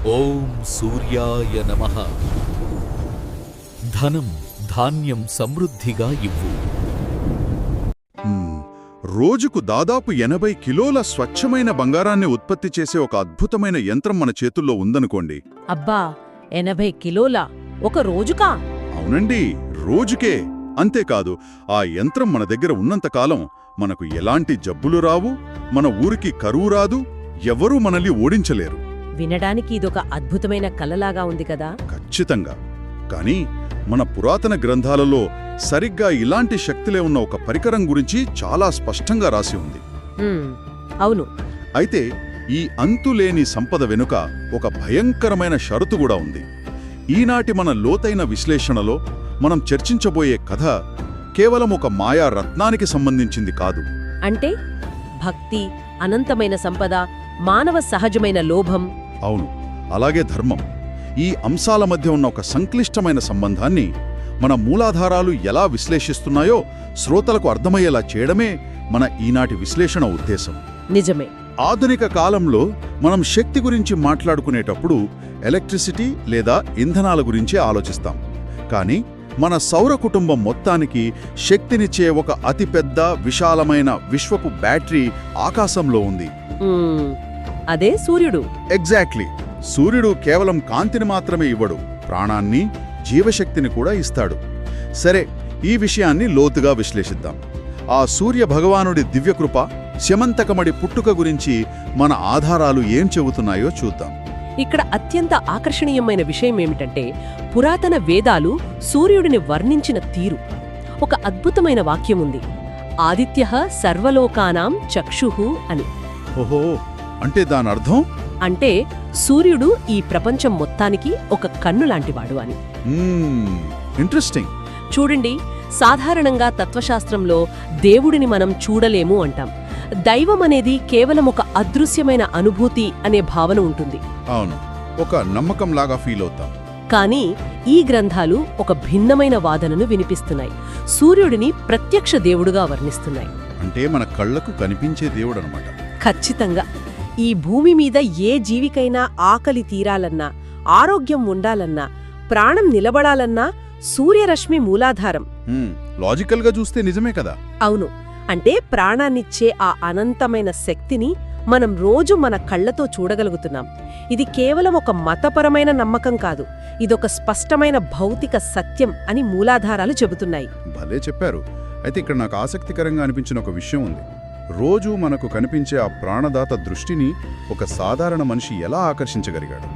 ఓం సూర్యాయ నమః. ధనం ధాన్యం సమృద్ధిగా ఇవ్వు. రోజుకు దాదాపు 80 కిలోల స్వచ్ఛమైన బంగారాన్ని ఉత్పత్తి చేసే ఒక అద్భుతమైన యంత్రం మన చేతుల్లో ఉందనుకోండి. అబ్బా 80 కిలోల ఒక రోజుకా? అవునండి, రోజుకే. అంతేకాదు, ఆ యంత్రం మన దగ్గర ఉన్నంతకాలం మనకు ఎలాంటి జబ్బులు రావు, మన ఊరికి కరువు రాదు, ఎవరూ మనల్ని ఓడించలేరు. వినడానికి ఇదొక అద్భుతమైన కలలాగా ఉంది కదా. ఖచ్చితంగా. కానీ మన పురాతన గ్రంథాలలో సరిగ్గా ఇలాంటి శక్తిలే ఉన్న ఒక పరికరం గురించి చాలా స్పష్టంగా రాసి ఉంది. అవును. అయితే ఈ అంతులేని సంపద వెనుక ఒక భయంకరమైన షరతు కూడా ఉంది. ఈనాటి మన లోతైన విశ్లేషణలో మనం చర్చించబోయే కథ కేవలం ఒక మాయా రత్నానికి సంబంధించింది కాదు. అంటే భక్తి, అనంతమైన సంపద, మానవ సహజమైన లోభం. అవును, అలాగే ధర్మం. ఈ అంశాల మధ్య ఉన్న ఒక సంక్లిష్టమైన సంబంధాన్ని మన మూలాధారాలు ఎలా విశ్లేషిస్తున్నాయో శ్రోతలకు అర్థమయ్యేలా చేయడమే మన ఈనాటి విశ్లేషణ ఉద్దేశం. నిజమే. ఆధునిక కాలంలో మనం శక్తి గురించి మాట్లాడుకునేటప్పుడు ఎలక్ట్రిసిటీ లేదా ఇంధనాల గురించి ఆలోచిస్తాం. కానీ మన సౌర కుటుంబం మొత్తానికి శక్తినిచ్చే ఒక అతిపెద్ద విశాలమైన విశ్వపు బ్యాటరీ ఆకాశంలో ఉంది. అదే సూర్యుడు. ఎగ్జాక్ట్లీ. సూర్యుడు కేవలం కాంతిని మాత్రమే ఇవ్వడు, ప్రాణాన్ని, జీవశక్తిని కూడా ఇస్తాడు. సరే, ఈ విషయాన్ని లోతుగా విశ్లేషిద్దాం. ఆ సూర్య భగవానుడి దివ్యకృప, శమంతకమడి పుట్టుక గురించి మన ఆధారాలు ఏం చెబుతున్నాయో చూద్దాం. ఇక్కడ అత్యంత ఆకర్షణీయమైన విషయమేమిటంటే, పురాతన వేదాలు సూర్యుడిని వర్ణించిన తీరు. ఒక అద్భుతమైన వాక్యముంది, ఆదిత్యః సర్వలోకానాం చక్షుః అని. ఓహో, అంటే దానర్థం? అంటే సూర్యుడు ఈ ప్రపంచం మొత్తానికి ఒక కన్ను లాంటివాడు అని. ఇంట్రెస్టింగ్. చూడండి, సాధారణంగా తత్వశాస్త్రంలో దేవుడిని మనం చూడలేము అంటాం. దైవం అనేది కేవలం ఒక అదృశ్యమైన అనుభూతి అనే భావన ఉంటుంది. అవును, ఒక నమ్మకంలాగా ఫీల్ అవుతాం. కానీ ఈ గ్రంథాలు ఒక భిన్నమైన వాదనను వినిపిస్తున్నాయి. సూర్యుడిని ప్రత్యక్ష దేవుడుగా వర్ణిస్తున్నాయి. అంటే మన కళ్లకు కనిపించే దేవుడనమాట. ఖచ్చితంగా. ఈ భూమి మీద ఏ జీవికైనా ఆకలి తీరాలన్నా, ఆరోగ్యం ఉండాలన్నా, ప్రాణం నిలబడాలన్నా సూర్యరశ్మి మూలాధారం. లాజికల్గా చూస్తే నిజమే కదా. అవును. అంటే ప్రాణాన్నిచ్చే ఆ అనంతమైన శక్తిని మనం రోజు మన కళ్లతో చూడగలుగుతున్నాం. ఇది కేవలం ఒక మతపరమైన నమ్మకం కాదు, ఇదొక స్పష్టమైన భౌతిక సత్యం అని మూలాధారాలు చెబుతున్నాయి. భలే చెప్పారు. అయితే ఇక్కడ నాకు ఆసక్తికరంగా అనిపించిన ఒక విషయం ఉంది. రోజూ మనకు కనిపించే ఆ ప్రాణదాత దృష్టిని ఒక సాధారణ మనిషి ఎలా ఆకర్షించగలిగాడు?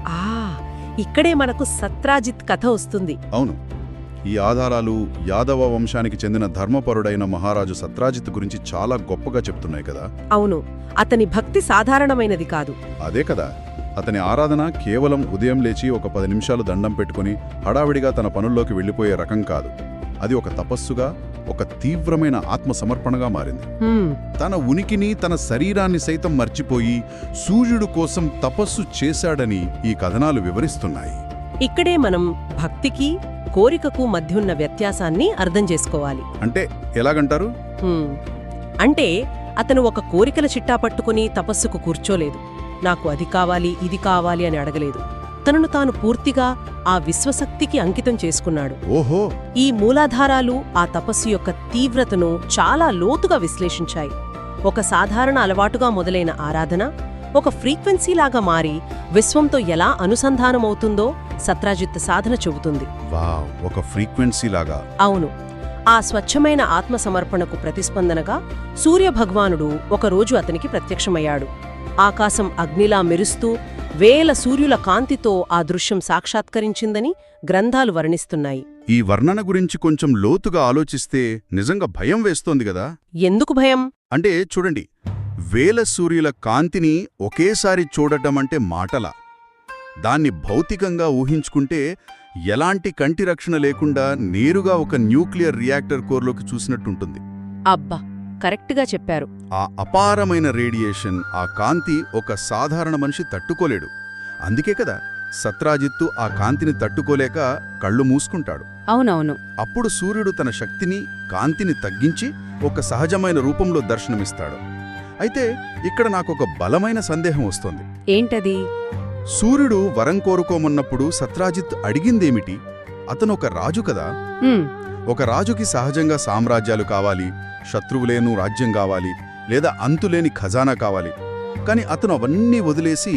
ఇక్కడే మనకు సత్రాజిత్ కథ వస్తుంది. అవును, ఈ ఆధారాలు యాదవ వంశానికి చెందిన ధర్మపరుడైన మహారాజు సత్రాజిత్ గురించి చాలా గొప్పగా చెప్తున్నాయి కదా. అవును, అతని భక్తి సాధారణమైనది కాదు. అదే కదా, అతని ఆరాధన కేవలం ఉదయం లేచి ఒక 10 నిమిషాలు దండం పెట్టుకుని హడావిడిగా తన పనుల్లోకి వెళ్ళిపోయే రకం కాదు. అది ఒక తపస్సుగా, ఒక తీవ్రమైన ఆత్మసమర్పణగా మారింది. తన ఉనికిని, తన శరీరాన్ని సైతం మర్చిపోయి సూర్యుడు కోసం తపస్సు చేశాడని ఈ కథనాలు వివరిస్తున్నాయి. ఇక్కడే మనం భక్తికి, కోరికకు మధ్యున్న వ్యత్యాసాన్ని అర్థం చేసుకోవాలి. అంటే ఎలాగంటారు? అంటే అతను ఒక కోరికల చిట్టా పట్టుకుని తపస్సుకు కూర్చోలేదు. నాకు అది కావాలి, ఇది కావాలి అని అడగలేదు. తనను తాను పూర్తిగా ఆ విశ్వశక్తికి అంకితం చేసుకున్నాడు. ఓహో! ఈ మూలాధారాలు ఆ తపస్సు యొక్క తీవ్రతను చాలా లోతుగా విశ్లేషించాయి. ఒక సాధారణ అలవాటుగా మొదలైన ఆరాధన ఒక ఫ్రీక్వెన్సీలాగా మారి విశ్వంతో ఎలా అనుసంధానమవుతుందో సత్రాజిత్ సాధన చెబుతుంది. వావ్, ఒక ఫ్రీక్వెన్సీలాగా. అవును. ఆ స్వచ్ఛమైన ఆత్మసమర్పణకు ప్రతిస్పందనగా సూర్యభగవానుడు ఒకరోజు అతనికి ప్రత్యక్షమయ్యాడు. ఆకాశం అగ్నిలా మెరుస్తూ వేల సూర్యుల కాంతితో ఆ దృశ్యం సాక్షాత్కరించిందని గ్రంథాలు వర్ణిస్తున్నాయి. ఈ వర్ణన గురించి కొంచెం లోతుగా ఆలోచిస్తే నిజంగా భయం వేస్తోంది గదా. ఎందుకు భయం? అంటే చూడండి, వేల సూర్యుల కాంతిని ఒకేసారి చూడటమంటే మాటలా. దాన్ని భౌతికంగా ఊహించుకుంటే ఎలాంటి కంటి రక్షణ లేకుండా నేరుగా ఒక న్యూక్లియర్ రియాక్టర్ కోర్లోకి చూసినట్టుంటుంది. అబ్బా, కరెక్ట్గా చెప్పారు. ఆ అపారమైన రేడియేషన్, ఆ కాంతి ఒక సాధారణ మనిషి తట్టుకోలేడు. అందుకే కదా సత్రాజిత్తు ఆ కాంతిని తట్టుకోలేక కళ్ళు మూసుకుంటాడు. అవునవును. అప్పుడు సూర్యుడు తన శక్తిని, కాంతిని తగ్గించి ఒక సహజమైన రూపంలో దర్శనమిస్తాడు. అయితే ఇక్కడ నాకొక బలమైన సందేహం వస్తోంది. ఏంటది? సూర్యుడు వరం కోరుకోమన్నప్పుడు సత్రాజిత్ అడిగిందేమిటి? అతను ఒక రాజు కదా. హ్మ్, ఒక రాజుకి సహజంగా సామ్రాజ్యాలు కావాలి, శత్రువులేను రాజ్యం కావాలి, లేదా అంతులేని ఖజానా కావాలి. కాని అతను అవన్నీ వదిలేసి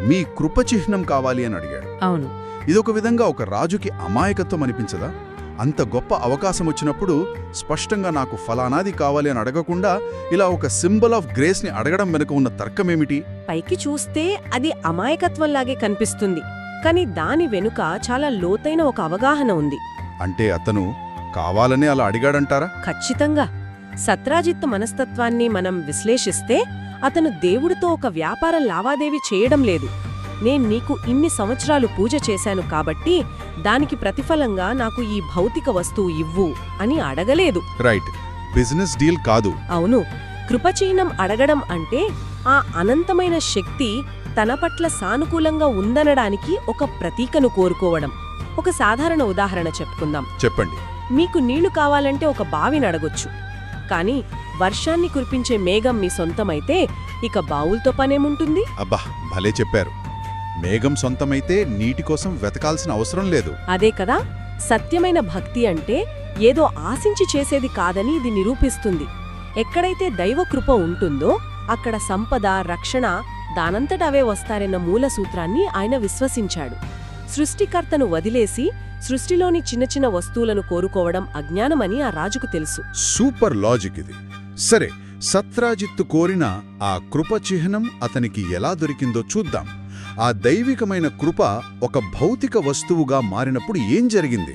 మీ కృపచిహ్నం కావాలి అని అడిగాడు. అవును. ఇదొక విధంగా ఒక రాజుకి అమాయకత్వం అనిపించదా? అంత గొప్ప అవకాశం వచ్చినప్పుడు స్పష్టంగా నాకు ఫలానాది కావాలి అని అడగకుండా ఇలా ఒక సింబల్ ఆఫ్ గ్రేస్ని అడగడం వెనుక ఉన్న తర్కమేమిటి? పైకి చూస్తే అది అమాయకత్వంలాగే కనిపిస్తుంది, కాని దాని వెనుక చాలా లోతైన ఒక అవగాహన ఉంది. అంటే అతను కావాలనే అలా అడిగాడంటారా? ఖచ్చితంగా. సత్రాజిత్తు మనస్తత్వాన్ని మనం విశ్లేషిస్తే అతను దేవుడితో ఒక వ్యాపార లావాదేవీ చేయడం లేదు. నేను నీకు ఇన్ని సంవత్సరాలు పూజ చేశాను కాబట్టి దానికి ప్రతిఫలంగా నాకు ఈ భౌతిక వస్తువు ఇవ్వు అని అడగలేదు. రైట్, బిజినెస్ డీల్ కాదు. అవును, కృపచిహ్నం అడగడం అంటే ఆ అనంతమైన శక్తి తన పట్ల సానుకూలంగా ఉందనడానికి ఒక ప్రతీకను కోరుకోవడం. ఒక సాధారణ ఉదాహరణ చెప్పుకుందాం. చెప్పండి. మీకు నీళ్లు కావాలంటే ఒక బావిని అడగొచ్చు, కాని వర్షాన్ని కురిపించే మేఘం మీ సొంతమైతే ఇక బావులతో పనేముంటుంది? అబ్బా, భలే చెప్పారు. మేఘం సొంతమైతే నీటి కోసం వెతకాల్సిన అవసరం లేదు. అదే కదా, సత్యమైన భక్తి అంటే ఏదో ఆశించి చేసేది కాదని ఇది నిరూపిస్తుంది. ఎక్కడైతే దైవకృప ఉంటుందో అక్కడ సంపద, రక్షణ దానంతట అవే వస్తారన్న మూల సూత్రాన్ని ఆయన విశ్వసించాడు. సృష్టికర్తను వదిలేసి సృష్టిలోని చిన్న చిన్న వస్తువులను కోరుకోవడం అజ్ఞానమని ఆ రాజుకు తెలుసు. సూపర్ లాజిక్ ఇది. సరే, సత్రాజిత్తు కోరిన ఆ కృప చిహ్నం అతనికి ఎలా దొరికిందో చూద్దాం. ఆ దైవికమైన కృప ఒక భౌతిక వస్తువుగా మారినప్పుడు ఏం జరిగింది?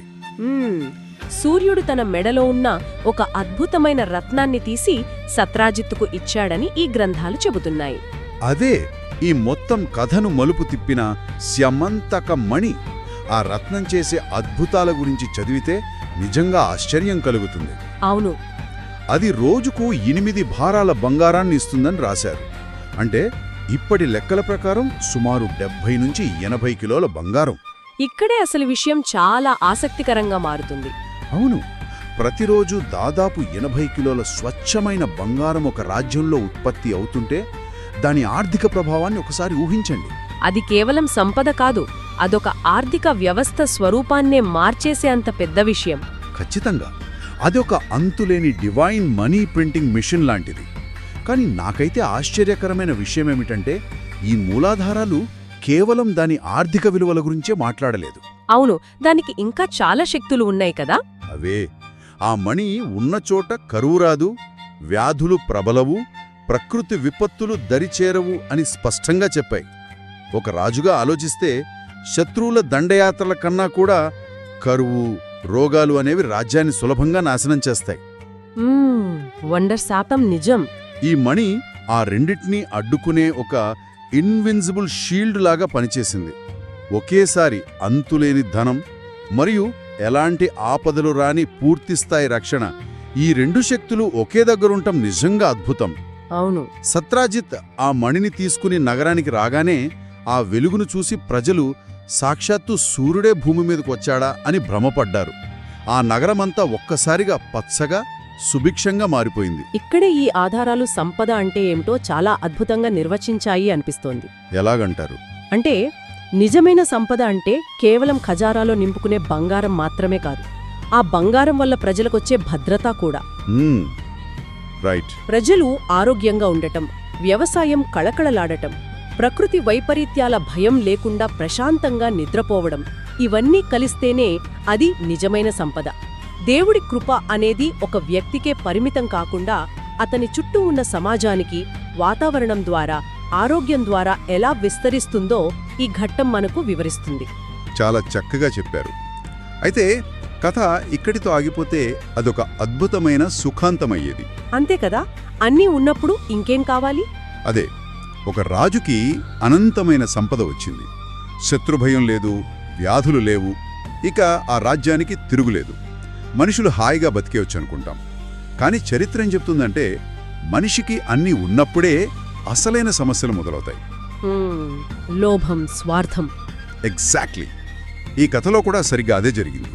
సూర్యుడు తన మెడలో ఉన్న ఒక అద్భుతమైన రత్నాన్ని తీసి సత్రాజిత్తుకు ఇచ్చాడని ఈ గ్రంథాలు చెబుతున్నాయి. అదే ఈ మొత్తం కథను మలుపు తిప్పిన స్యమంతక మణి. ఆ రత్నం చేసే అద్భుతాల గురించి చదివితే నిజంగా ఆశ్చర్యం కలుగుతుంది. అవును, అది రోజుకు 8 భారాల బంగారాన్ని ఇస్తుందని రాశారు. అంటే ఇప్పటి లెక్కల ప్రకారం సుమారు 70 నుంచి 80 కిలోల బంగారం. ఇక్కడే అసలు విషయం చాలా ఆసక్తికరంగా మారుతుంది. అవును, ప్రతిరోజు దాదాపు 80 కిలోల స్వచ్ఛమైన బంగారం ఒక రాజ్యంలో ఉత్పత్తి అవుతుంటే దాని ఆర్థిక ప్రభావాన్ని ఒకసారి ఊహించండి. అది కేవలం సంపద కాదు, అదొక ఆర్థిక వ్యవస్థ స్వరూపాన్నే మార్చేసే అంత పెద్ద విషయం. ఖచ్చితంగా అది ఒక అంతులేని డివైన్ మనీ ప్రింటింగ్ మిషన్ లాంటిది. కానీ నాకైతే ఆశ్చర్యకరమైన విషయమేమిటంటే ఈ మూలాధారాలు కేవలం దాని ఆర్థిక విలువల గురించే మాట్లాడలేదు. అవును, దానికి ఇంకా చాలా శక్తులు ఉన్నాయి కదా. అవే ఆ మణి ఉన్న చోట కరువు రాదు, వ్యాధులు ప్రబలవు, ప్రకృతి విపత్తులు దరిచేరవు అని స్పష్టంగా చెప్పాయి. ఒక రాజుగా ఆలోచిస్తే శత్రువుల దండయాత్రల కన్నా కూడా కరువు, రోగాలు అనేవి రాజ్యాన్ని సులభంగా నాశనం చేస్తాయి. వండర్ శాతం నిజం. ఈ మణి ఆ రెండిటినీ అడ్డుకునే ఒక ఇన్విన్సిబుల్ షీల్డ్ లాగా పనిచేసింది. ఒకేసారి అంతులేని ధనం మరియు ఎలాంటి ఆపదలు రాని పూర్తిస్థాయి రక్షణ, ఈ 2 శక్తులు ఒకే దగ్గరుంటం నిజంగా అద్భుతం. అవును, సత్రాజిత్ ఆ మణిని తీసుకుని నగరానికి రాగానే ఆ వెలుగును చూసి ప్రజలు సాక్షాత్తు సూర్యుడే భూమి మీదకు వచ్చాడా అని భ్రమపడ్డారు. ఆ నగరమంతా ఒక్కసారిగా పచ్చగా, సుభిక్షంగా మారిపోయింది. ఇక్కడే ఈ ఆధారాలు సంపద అంటే ఏమిటో చాలా అద్భుతంగా నిర్వచించాయి అనిపిస్తోంది. ఎలాగంటారు? అంటే నిజమైన సంపద అంటే కేవలం ఖజారాలో నింపుకునే బంగారం మాత్రమే కాదు, ఆ బంగారం వల్ల ప్రజలకొచ్చే భద్రత కూడా. రైట్. ప్రజలు ఆరోగ్యంగా ఉండటం, వ్యవసాయం కళకళలాడటం, ప్రకృతి వైపరీత్యాల భయం లేకుండా ప్రశాంతంగా నిద్రపోవడం, ఇవన్నీ కలిస్తేనే అది నిజమైన సంపద. దేవుడి కృప అనేది ఒక వ్యక్తికే పరిమితం కాకుండా అతని చుట్టూ ఉన్న సమాజానికి, వాతావరణం ద్వారా, ఆరోగ్యం ద్వారా ఎలా విస్తరిస్తుందో ఈ ఘట్టం మనకు వివరిస్తుంది. చాలా చక్కగా చెప్పారు. అయితే కథ ఇక్కడితో ఆగిపోతే అదొక అద్భుతమైన సుఖాంతమయ్యేది. అంతే కదా, అన్నీ ఉన్నప్పుడు ఇంకేం కావాలి? అదే, ఒక రాజుకి అనంతమైన సంపద వచ్చింది. శత్రుభయం లేదు, వ్యాధులు లేవు, ఇక ఆ రాజ్యానికి తిరుగులేదు. మనుషులు హాయిగా బతికేవచ్చు అనుకుంటాం. కానీ చరిత్ర ఏం చెప్తుందంటే మనిషికి అన్నీ ఉన్నప్పుడే అసలైన సమస్యలు మొదలవుతాయి. లోభం, స్వార్థం. ఎగ్జాక్ట్లీ. ఈ కథలో కూడా సరిగ్గా అదే జరిగింది.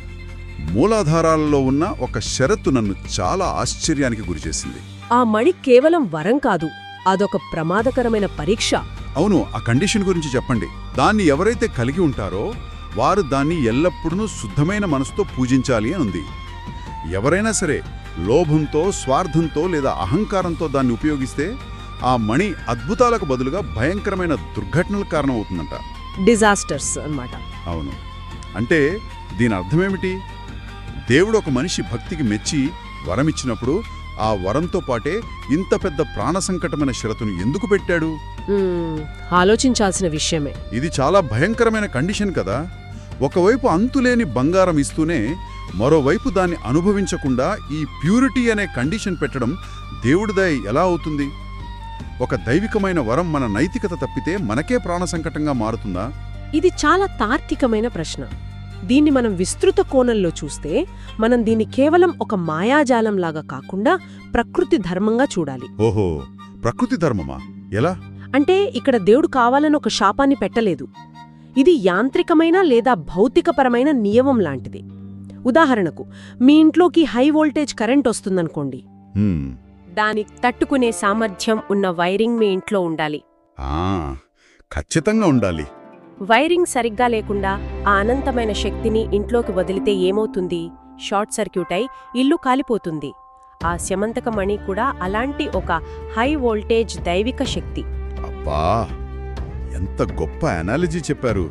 మూలాధారాలలో ఉన్న ఒక షరతు నన్ను చాలా ఆశ్చర్యానికి గురిచేసింది. ఆ మణి కేవలం వరం కాదు, అదొక ప్రమాదకరమైన పరీక్ష. అవును, ఆ కండిషన్ గురించి చెప్పండి. దాన్ని ఎవరైతే కలిగి ఉంటారో వారు దాన్ని ఎల్లప్పుడూ శుద్ధమైన మనసుతో పూజించాలి అని ఉంది. ఎవరైనా సరే లోభంతో, స్వార్థంతో లేదా అహంకారంతో దాన్ని ఉపయోగిస్తే ఆ మణి అద్భుతాలకు బదులుగా భయంకరమైన దుర్ఘటనలకు కారణమవుతుందంట. డిజాస్టర్స్ అన్నమాట. అవును. అంటే దీని అర్థమేమిటి? దేవుడు ఒక మనిషి భక్తికి మెచ్చి వరమిచ్చినప్పుడు ఆ వరంతో పాటే ఇంత పెద్ద ప్రాణ సంకటమైన షరతును ఎందుకు పెట్టాడు? ఆలోచించాల్సిన విషయమే. ఇది చాలా భయంకరమైన కండిషన్ కదా. ఒకవైపు అంతులేని బంగారం ఇస్తూనే మరోవైపు దాన్ని అనుభవించకుండా ఈ ప్యూరిటీ అనే కండిషన్ పెట్టడం దేవుడిదై ఎలా అవుతుంది? ఒక దైవికమైన వరం మన నైతికత తప్పితే మనకే ప్రాణ సంకటంగా మారుతుందా? ఇది చాలా తార్కికమైన ప్రశ్న. దీన్ని మనం విస్తృత కోణంలో చూస్తే మనం దీన్ని కేవలం ఒక మాయాజాలంలాగా కాకుండా ప్రకృతి ధర్మంగా చూడాలి. ఓహో, ప్రకృతి ధర్మమా? ఎలా? అంటే ఇక్కడ దేవుడు కావాలని ఒక శాపాన్ని పెట్టలేదు. ఇది యాంత్రికమైన లేదా భౌతికపరమైన నియమం లాంటిది. ఉదాహరణకు, మీ ఇంట్లోకి హై వోల్టేజ్ కరెంట్ వస్తుందనుకోండి. దాని తట్టుకునే సామర్థ్యం ఉన్న వైరింగ్ మీ ఇంట్లో ఉండాలి. ఖచ్చితంగా ఉండాలి. వైరింగ్ సరిగ్గా లేకుండా ఆ అనంతమైన శక్తిని ఇంట్లోకి వదిలితే ఏమవుతుంది? షార్ట్ సర్క్యూట్ అయి ఇల్లు కాలిపోతుంది. ఆ స్యమంతక మణి కూడా అలాంటి ఒక హై వోల్టేజ్ దైవిక శక్తి. అబ్బా, ఎంత గొప్ప అనాలజీ చెప్పారు.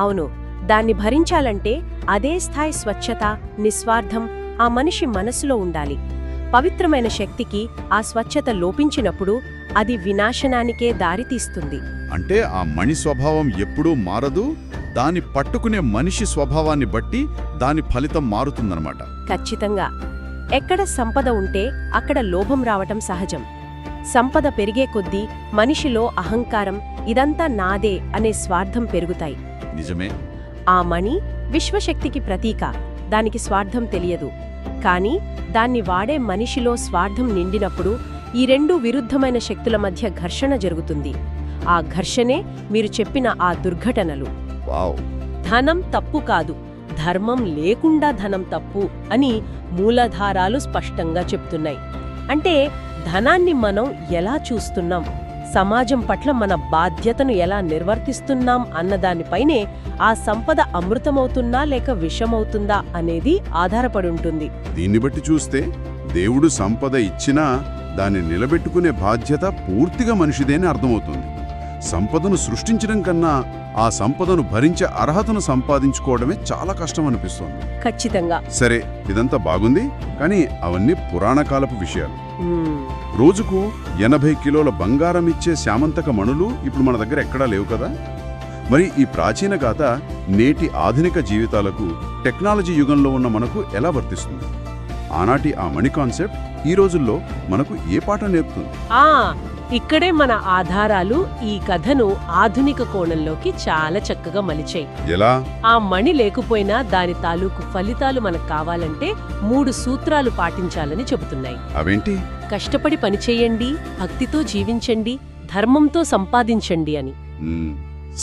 అవును. దాన్ని భరించాలంటే అదే స్థాయి స్వచ్ఛత, నిస్వార్థం ఆ మనిషి మనసులో ఉండాలి. పవిత్రమైన శక్తికి ఆ స్వచ్ఛత లోపించినప్పుడు అది వినాశనానికే దారితీస్తుంది. అంటే ఆ మణి స్వభావం ఎప్పుడూ మారదు, దాన్ని పట్టుకునే మనిషి స్వభావాన్ని బట్టి దాని ఫలితం మారుతుందన్నమాట. ఖచ్చితంగా. ఎక్కడ సంపద ఉంటే అక్కడ లోభం రావటం సహజం. సంపద పెరిగే కొద్దీ మనిషిలో అహంకారం, ఇదంతా నాదే అనే స్వార్థం పెరుగుతాయి. నిజమే. ఆ మణి విశ్వశక్తికి ప్రతీక. దానికి స్వార్థం తెలియదు. కానీ దాన్ని వాడే మనిషిలో స్వార్థం నిండినప్పుడు ఈ రెండు విరుద్ధమైన శక్తుల మధ్య ఘర్షణ జరుగుతుంది. ఆ ఘర్షణే మీరు చెప్పిన ఆ దుర్ఘటనలు. వావ్. ధనం తప్పు కాదు, ధర్మం లేకుండా ధనం తప్పు అని మూలాధారాలు స్పష్టంగా చెప్తున్నాయి. అంటే ధనాన్ని మనం ఎలా చూస్తున్నాం, సమాజం పట్ల మన బాధ్యతను ఎలా నిర్వర్తిస్తున్నాం అన్నదానిపైనే ఆ సంపద అమృతమవుతున్నా లేక విషమవుతుందా అనేది ఆధారపడి ఉంటుంది. దీన్ని బట్టి చూస్తే దేవుడు సంపద ఇచ్చినా దాన్ని నిలబెట్టుకునే బాధ్యత పూర్తిగా మనిషిదేని అర్థమవుతుంది. సంపదను సృష్టించడం కన్నా ఆ సంపదను భరించే అర్హతను సంపాదించుకోవడమే చాలా కష్టం అనిపిస్తోంది. ఖచ్చితంగా. సరే, ఇదంతా బాగుంది, కానీ అవన్నీ పురాణకాలపు విషయాలు. రోజుకు 80 కిలోల బంగారం ఇచ్చే శామంతక మణులు ఇప్పుడు మన దగ్గర ఎక్కడా లేవు కదా. మరి ఈ ప్రాచీన గాథ నేటి ఆధునిక జీవితాలకు, టెక్నాలజీ యుగంలో ఉన్న మనకు ఎలా వర్తిస్తుంది? ఆనాటి ఆ మణి కాన్సెప్ట్ ఈ రోజుల్లో మనకు ఏ పాఠం నేర్పుతుంది? ఇక్కడే మన ఆధారాలు ఈ కథను ఆధునిక కోణంలోకి చాలా చక్కగా మలిచాయి. ఎలా? ఆ మణి లేకపోయినా దాని తాలూకు ఫలితాలు మనకు కావాలంటే 3 సూత్రాలు పాటించాలని చెబుతున్నాయి. అవేంటి? కష్టపడి పనిచేయండి, భక్తితో జీవించండి, ధర్మంతో సంపాదించండి అని.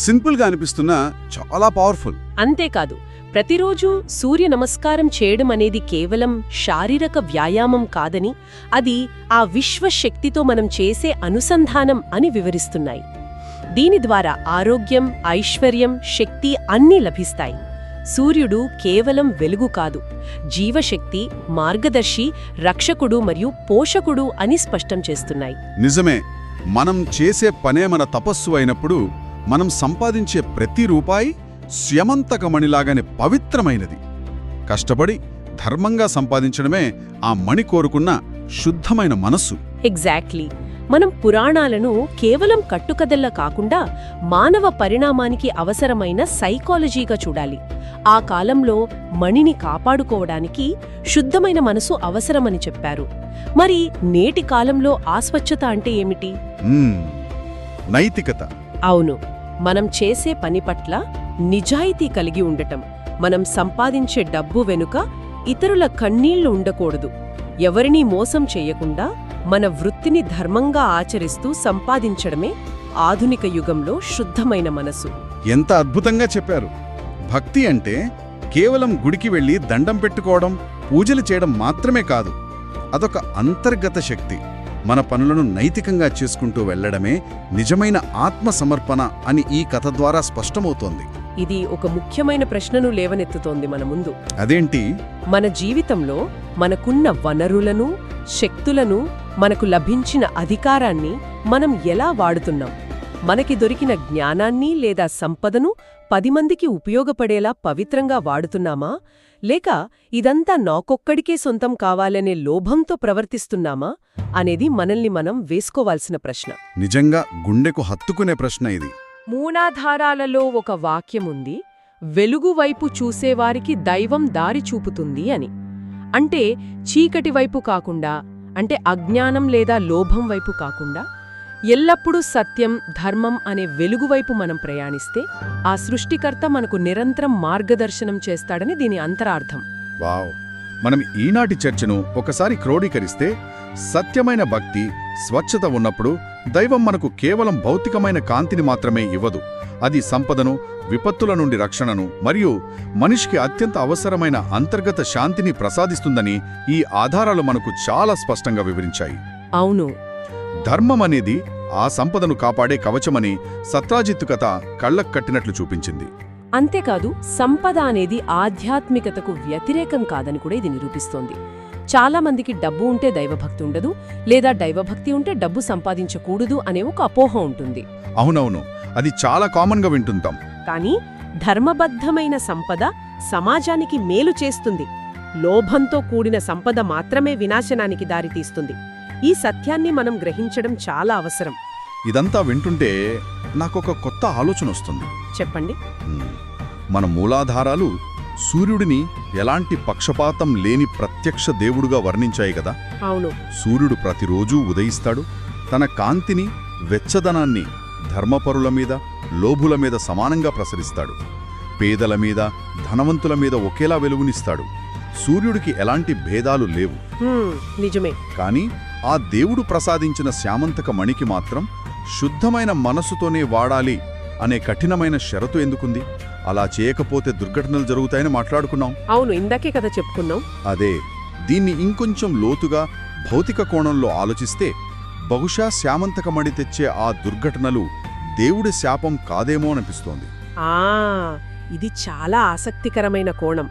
సింపుల్ గా అనిపిస్తున్నా చాలా పవర్ఫుల్. అంతేకాదు, ప్రతిరోజు సూర్య నమస్కారం చేయడం అనేది కేవలం శారీరక వ్యాయామం కాదని, అది ఆ విశ్వశక్తితో మనం చేసే అనుసంధానం అని వివరిస్తున్నాయి. దీని ద్వారా ఆరోగ్యం, ఐశ్వర్యం, శక్తి అన్నీ లభిస్తాయి. సూర్యుడు కేవలం వెలుగు కాదు, జీవశక్తి, మార్గదర్శి, రక్షకుడు మరియు పోషకుడు అని స్పష్టం చేస్తున్నాయి. నిజమే. మనం చేసే పనే మన తపస్సు అయినప్పుడు మనం సంపాదించే ప్రతి రూపాయి స్యమంతకమణిలాగానే పవిత్రమైనది. కష్టపడి ధర్మంగా సంపాదించడమే ఆ మణి కోరుకున్న శుద్ధమైన మనస్సు. ఎగ్జాక్ట్లీ. మనం పురాణాలను కేవలం కట్టుకథల్లా కాకుండా మానవ పరిణామానికి అవసరమైన సైకాలజీగా చూడాలి. ఆ కాలంలో మణిని కాపాడుకోవడానికి శుద్ధమైన మనసు అవసరమని చెప్పారు. మరి నేటి కాలంలో అస్వచ్ఛత అంటే ఏమిటి? నైతికత. అవును. మనం చేసే పని పట్ల నిజాయితీ కలిగి ఉండటం. మనం సంపాదించే డబ్బు వెనుక ఇతరుల కన్నీళ్లు ఉండకూడదు. ఎవరినీ మోసం చేయకుండా మన వృత్తిని ధర్మంగా ఆచరిస్తూ సంపాదించడమే ఆధునిక యుగంలో శుద్ధమైన మనసు. ఎంత అద్భుతంగా చెప్పారు. భక్తి అంటే కేవలం గుడికి వెళ్లి దండం పెట్టుకోవడం, పూజలు చేయడం మాత్రమే కాదు. అదొక అంతర్గత శక్తి. మన పనులను నైతికంగా చేసుకుంటూ వెళ్లడమే నిజమైన ఆత్మసమర్పణ అని ఈ కథ ద్వారా స్పష్టమవుతోంది. ఇది ఒక ముఖ్యమైన ప్రశ్నను లేవనెత్తుతోంది మన ముందు. అదేంటి? మన జీవితంలో మనకున్న వనరులను, శక్తులను, మనకు లభించిన అధికారాన్ని మనం ఎలా వాడుతున్నాం? మనకి దొరికిన జ్ఞానాన్ని లేదా సంపదను 10 మందికి ఉపయోగపడేలా పవిత్రంగా వాడుతున్నామా? లేక ఇదంతా నాకొక్కడికే సొంతం కావాలనే లోభంతో ప్రవర్తిస్తున్నామా అనేది మనల్ని మనం వేసుకోవాల్సిన ప్రశ్న. నిజంగా గుండెకు హత్తుకునే ప్రశ్న ఇది. మూలాధారాలలో ఒక వాక్యముంది, వెలుగువైపు చూసేవారికి దైవం దారి చూపుతుంది అని. అంటే చీకటి వైపు కాకుండా, అంటే అజ్ఞానం లేదా లోభం వైపు కాకుండా, ఎల్లప్పుడూ సత్యం, ధర్మం అనే వెలుగువైపు మనం ప్రయాణిస్తే ఆ సృష్టికర్త మనకు నిరంతరం మార్గదర్శనం చేస్తాడని దీని అంతరార్థం. వావ్! మనం ఈనాటి చర్చను ఒకసారి క్రోడీకరిస్తే, సత్యమైన భక్తి, స్వచ్ఛత ఉన్నప్పుడు దైవం మనకు కేవలం భౌతికమైన కాంతిని మాత్రమే ఇవ్వదు. అది సంపదను, విపత్తుల నుండి రక్షణను మరియు మనిషికి అత్యంత అవసరమైన అంతర్గత శాంతిని ప్రసాదిస్తుందని ఈ ఆధారాలు మనకు చాలా స్పష్టంగా వివరించాయి. అవును. ధర్మం అనేది ఆ సంపదను కాపాడే కవచమని సత్రాజిత్తు కథ కళ్లకు కట్టినట్లు చూపించింది. అంతేకాదు, సంపద అనేది ఆధ్యాత్మికతకు వ్యతిరేకం కాదని కూడా ఇది నిరూపిస్తోంది. చాలా మందికి డబ్బు ఉంటే దైవభక్తి ఉండదు, లేదా దైవభక్తి ఉంటే డబ్బు సంపాదించకూడదు అనే ఒక అపోహ ఉంటుంది. అవునవును, అది చాలా కామన్గా వింటుంటాం. కానీ ధర్మబద్ధమైన సంపద సమాజానికి మేలు చేస్తుంది. లోభంతో కూడిన సంపద మాత్రమే వినాశనానికి దారితీస్తుంది. ఈ సత్యాన్ని మనం గ్రహించడం చాలా అవసరం. ఇదంతా వింటుంటే నాకొక కొత్త ఆలోచన వస్తుంది. చెప్పండి. మన మూలాధారాలు సూర్యుడిని ఎలాంటి పక్షపాతం లేని ప్రత్యక్ష దేవుడుగా వర్ణించాయి కదా. అవును. సూర్యుడు ప్రతిరోజూ ఉదయిస్తాడు. తన కాంతిని, వెచ్చదనాన్ని ధర్మపరుల మీద, లోభుల మీద సమానంగా ప్రసరిస్తాడు. పేదల మీద, ధనవంతుల మీద ఒకేలా వెలుగునిస్తాడు. సూర్యుడికి ఎలాంటి భేదాలు లేవు. నిజమే. కాని ఆ దేవుడు ప్రసాదించిన శ్యామంతక మణికి మాత్రం శుద్ధమైన మనసుతోనే వాడాలి అనే కఠినమైన షరతు ఎందుకుంది? అలా చేయకపోతే దుర్ఘటనలు జరుగుతాయని మాట్లాడుకున్నాం. అవును, ఇందాకే కదా చెప్పుకున్నాం. అదే, దీన్ని ఇంకొంచెం లోతుగా భౌతిక కోణంలో ఆలోచిస్తే బహుశా శ్యామంతక మణి తెచ్చే ఆ దుర్ఘటనలు దేవుడి శాపం కాదేమో అనిపిస్తోంది. ఇది చాలా ఆసక్తికరమైన కోణం.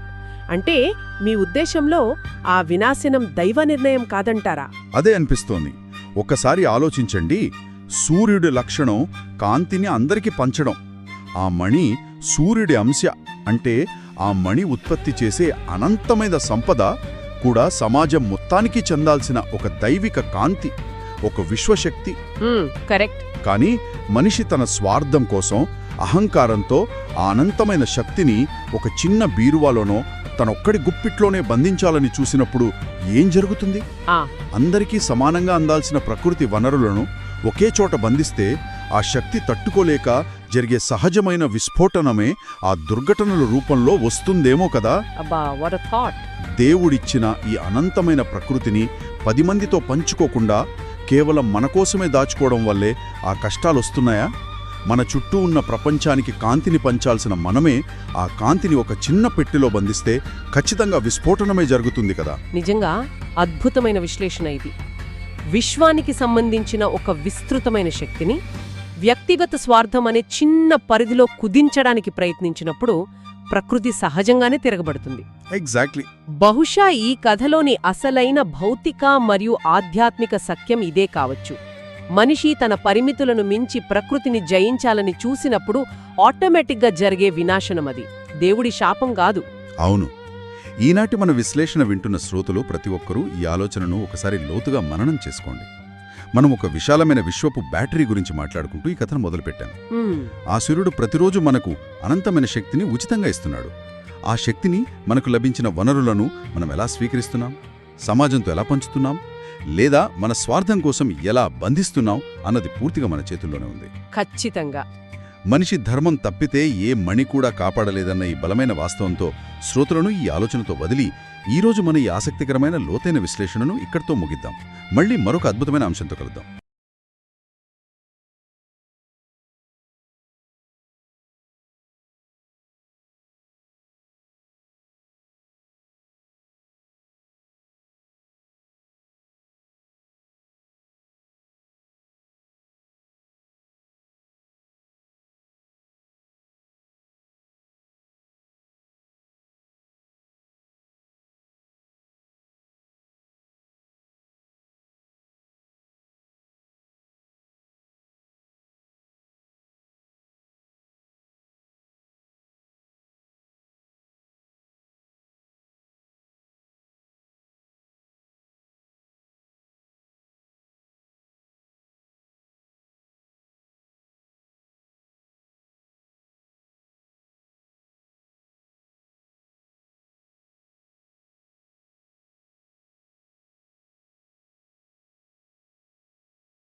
అంటే మీ ఉద్దేశంలో ఆ వినాశనం దైవ నిర్ణయం కాదంటారా? అదే అనిపిస్తోంది. ఒక్కసారి ఆలోచించండి. సూర్యుడి లక్షణం కాంతిని అందరికీ పంచడం. ఆ మణి సూర్యుడి అంశ. అంటే ఆ మణి ఉత్పత్తి చేసే అనంతమైన సంపద కూడా సమాజం మొత్తానికి చెందాల్సిన ఒక దైవిక కాంతి, ఒక విశ్వశక్తి. కరెక్ట్. కానీ మనిషి తన స్వార్థం కోసం, అహంకారంతో ఆ అనంతమైన శక్తిని ఒక చిన్న బీరువాలోనో తనొక్కడి గుప్పిట్లోనే బంధించాలని చూసినప్పుడు ఏం జరుగుతుంది? అందరికీ సమానంగా అందాల్సిన ప్రకృతి వనరులను ఒకే చోట బంధిస్తే ఆ శక్తి తట్టుకోలేక జరిగే సహజమైన విస్ఫోటనమే ఆ దుర్ఘటనల రూపంలో వస్తుందేమో కదా. దేవుడిచ్చిన ఈ అనంతమైన ప్రకృతిని 10 మందితో పంచుకోకుండా కేవలం మనకోసమే దాచుకోవడం వల్లే ఆ కష్టాలొస్తున్నాయా? మన చుట్టూ ఉన్న ప్రపంచానికి కాంతిని పంచాల్సిన మనమే ఆ కాంతిని ఒక చిన్న పెట్టెలో బంధిస్తే ఖచ్చితంగా విస్ఫోటనమే జరుగుతుంది కదా. నిజంగా అద్భుతమైన విశ్లేషణ ఇది. విశ్వానికి సంబంధించిన ఒక విస్తృతమైన శక్తిని వ్యక్తిగత స్వార్థం అనే చిన్న పరిధిలో కుదించడానికి ప్రయత్నించినప్పుడు ప్రకృతి సహజంగానే తిరగబడుతుంది. ఎగ్జాక్ట్లీ. బహుశా ఈ కథలోని అసలైన భౌతిక మరియు ఆధ్యాత్మిక సత్యం ఇదే కావచ్చు. మనిషి తన పరిమితులను మించి ప్రకృతిని జయించాలని చూసినప్పుడు ఆటోమేటిక్గా జరిగే వినాశనమది, దేవుడి శాపం కాదు. అవును. ఈనాటి మన విశ్లేషణ వింటున్న శ్రోతలు ప్రతి ఒక్కరూ ఈ ఆలోచనను ఒకసారి లోతుగా మననం చేసుకోండి. మనం ఒక విశాలమైన విశ్వపు బ్యాటరీ గురించి మాట్లాడుకుంటూ ఈ కథను మొదలుపెట్టాం. ఆ సూర్యుడు ప్రతిరోజు మనకు అనంతమైన శక్తిని ఉచితంగా ఇస్తున్నాడు. ఆ శక్తిని, మనకు లభించిన వనరులను మనం ఎలా స్వీకరిస్తున్నాం, సమాజంతో ఎలా పంచుతున్నాం, లేదా మన స్వార్థం కోసం ఎలా బంధిస్తున్నాం అన్నది పూర్తిగా మన చేతుల్లోనే ఉంది. ఖచ్చితంగా. మనిషి ధర్మం తప్పితే ఏ మణి కూడా కాపాడలేదన్న ఈ బలమైన వాస్తవంతో శ్రోతలను ఈ ఆలోచనతో వదిలి ఈరోజు మన ఈ ఆసక్తికరమైన లోతైన విశ్లేషణను ఇక్కడితో ముగిద్దాం. మళ్ళీ మరొక అద్భుతమైన అంశంతో కలుద్దాం.